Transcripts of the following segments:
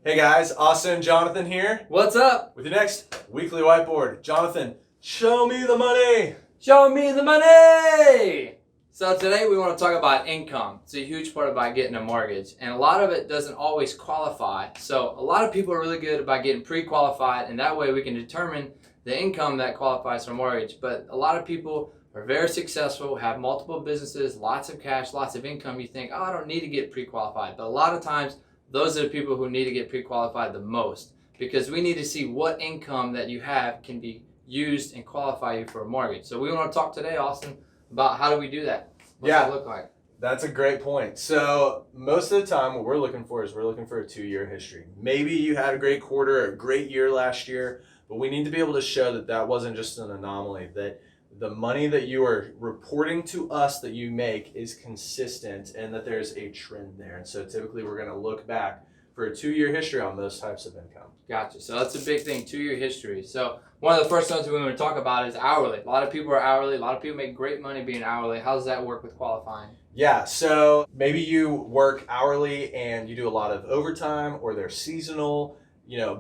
Hey guys, Austin and Jonathan here What's up? with your next weekly whiteboard. Jonathan, show me the money. Show me the money! So today we want to talk about income. It's a huge part about getting a mortgage, and a lot of it doesn't always qualify. So a lot of people are really good about getting pre-qualified, and that way we can determine the income that qualifies for a mortgage. But a lot of people are very successful, have multiple businesses, lots of cash, lots of income. You think, oh, I don't need to get pre-qualified. But a lot of times, those are the people who need to get pre-qualified the most, because we need to see what income that you have can be used and qualify you for a mortgage. So we want to talk today, Austin, about how do we do that? What's that look like? That's a great point. So most of the time what we're looking for is we're looking for a 2-year history. Maybe you had a great quarter, a great year last year, but we need to be able to show that that wasn't just an anomaly, that the money that you are reporting to us that you make is consistent and that there's a trend there. And so typically we're going to look back for a 2-year history on those types of income. Gotcha. So that's a big thing, 2-year history. So one of the first ones we want to talk about is hourly. A lot of people are hourly. A lot of people make great money being hourly. How does that work with qualifying? Yeah, so maybe you work hourly and you do a lot of overtime, or there's seasonal,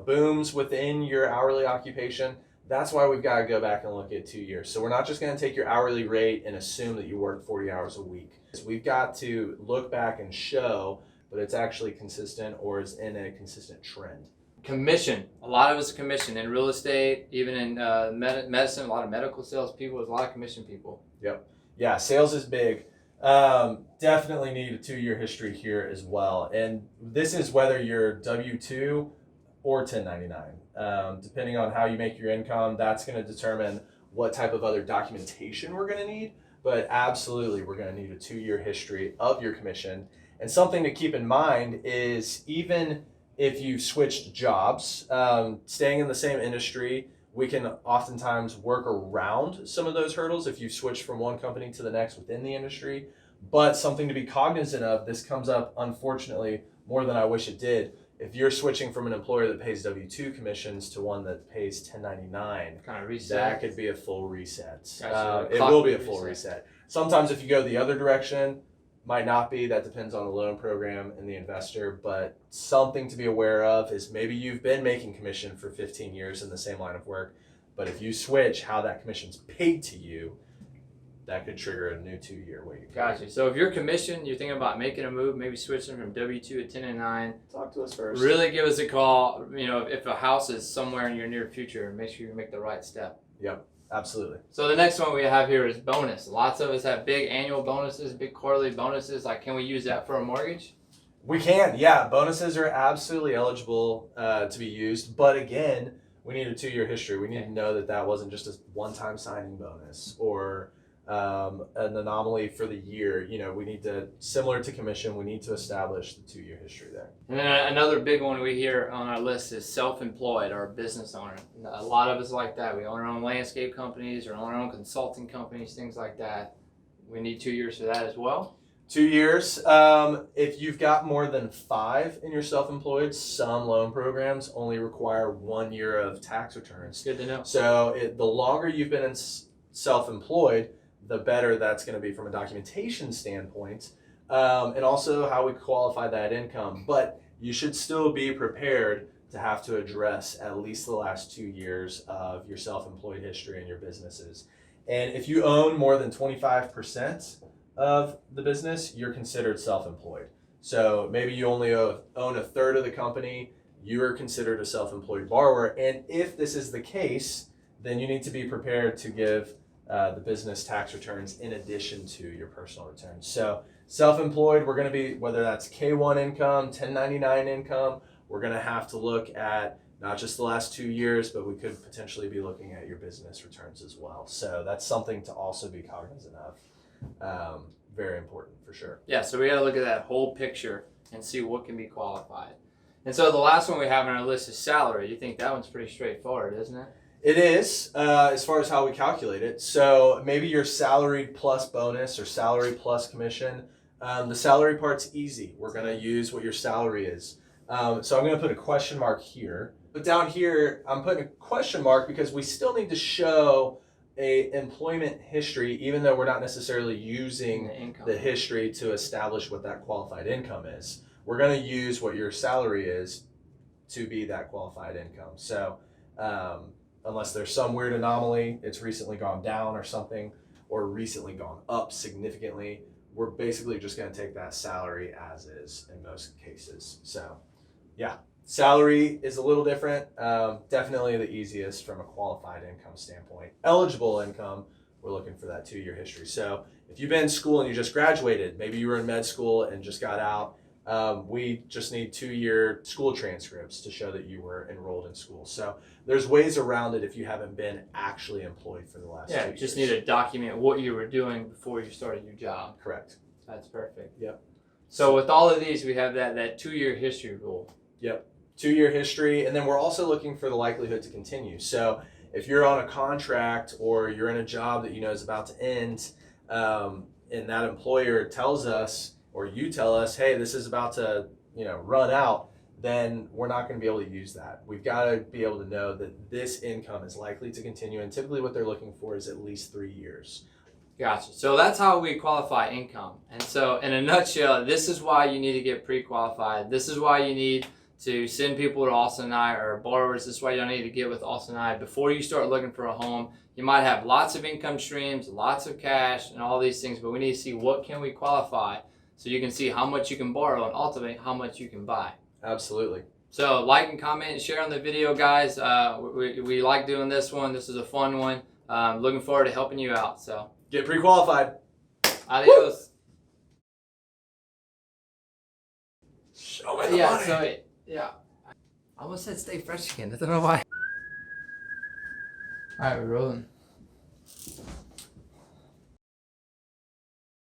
booms within your hourly occupation. That's why we've got to go back and look at 2 years. So we're not just going to take your hourly rate and assume that you work 40 hours a week. We've got to look back and show that it's actually consistent or is in a consistent trend. Commission. A lot of it's commission in real estate, even in medicine. A lot of medical sales people. There's a lot of commission people. Yep. Yeah, sales is big. Definitely need a 2-year history here as well. And this is whether you're W-2 or 1099. Depending on how you make your income, that's going to determine what type of other documentation we're going to need. But absolutely, we're going to need a 2-year history of your commission. And something to keep in mind is even if you've switched jobs, staying in the same industry, we can oftentimes work around some of those hurdles if you've switched from one company to the next within the industry. But something to be cognizant of, this comes up, unfortunately, more than I wish it did. If you're switching from an employer that pays W-2 commissions to one that pays 1099, Kind of reset. that could be a full reset. Gotcha. It will be a full reset. Sometimes if you go the other direction, might not be. That depends on the loan program and the investor. But something to be aware of is maybe you've been making commission for 15 years in the same line of work, but if you switch how that commission's paid to you, that could trigger a new 2-year wait. Gotcha. So if you're commissioned, you're thinking about making a move, maybe switching from W-2 to 1099. Talk to us first. Really give us a call. If a house is somewhere in your near future, make sure you make the right step. Yep, absolutely. So the next one we have here is bonus. Lots of us have big annual bonuses, big quarterly bonuses. Can we use that for a mortgage? We can, yeah. Bonuses are absolutely eligible to be used, but again, we need a 2-year history. We need to know that that wasn't just a one-time signing bonus or an anomaly for the year. We need to, similar to commission, we need to establish the 2-year history there. And then another big one we hear on our list is self-employed or business owner. A lot of us like that. We own our own landscape companies or own our own consulting companies, things like that. We need 2 years for that as well. 2 years. If you've got more than 5 in your self-employed, some loan programs only require 1 year of tax returns. Good to know. So the longer you've been in self-employed, the better that's going to be from a documentation standpoint, and also how we qualify that income. But you should still be prepared to have to address at least the last 2 years of your self-employed history in your businesses. And if you own more than 25% of the business, you're considered self-employed. So maybe you only own a third of the company, you are considered a self-employed borrower. And if this is the case, then you need to be prepared to give the business tax returns in addition to your personal returns. So self-employed, we're going to be, whether that's K-1 income, 1099 income, we're going to have to look at not just the last 2 years, but we could potentially be looking at your business returns as well. So that's something to also be cognizant of. Very important for sure. Yeah, so we got to look at that whole picture and see what can be qualified. And so the last one we have on our list is salary. You think that one's pretty straightforward, isn't it? It is, as far as how we calculate it. So maybe your salaried plus bonus or salary plus commission. The salary part's easy. We're going to use what your salary is. So I'm going to put a question mark here. But down here, I'm putting a question mark because we still need to show a employment history, even though we're not necessarily using the history to establish what that qualified income is. We're going to use what your salary is to be that qualified income. So unless there's some weird anomaly, it's recently gone down or something, or recently gone up significantly, we're basically just going to take that salary as is in most cases. So yeah, salary is a little different. Definitely the easiest from a qualified income standpoint. Eligible income, we're looking for that 2-year history. So if you've been in school and you just graduated, maybe you were in med school and just got out, we just need 2-year school transcripts to show that you were enrolled in school. So there's ways around it if you haven't been actually employed for the last 2 years. You just need to document what you were doing before you started your job. Correct. That's perfect. Yep. So with all of these, we have that 2-year history rule. Yep. 2-year history, and then we're also looking for the likelihood to continue. So if you're on a contract or you're in a job that you know is about to end, and that employer tells us, or you tell us, hey, this is about to run out, then we're not going to be able to use that. We've got to be able to know that this income is likely to continue, and typically what they're looking for is at least 3 years. Gotcha. So that's how we qualify income. And so in a nutshell, this is why you need to get pre-qualified. This is why you need to send people to Austin and I, or borrowers. This is why you don't need to get with Austin and I before you start looking for a home. You might have lots of income streams, lots of cash, and all these things, but we need to see what can we qualify so you can see how much you can borrow and ultimately how much you can buy. Absolutely. So like and comment and share on the video, guys. We like doing this one. This is a fun one. Looking forward to helping you out. So get pre-qualified. Adios. Show me the money. I almost said stay fresh again. I don't know why. All right, we're rolling.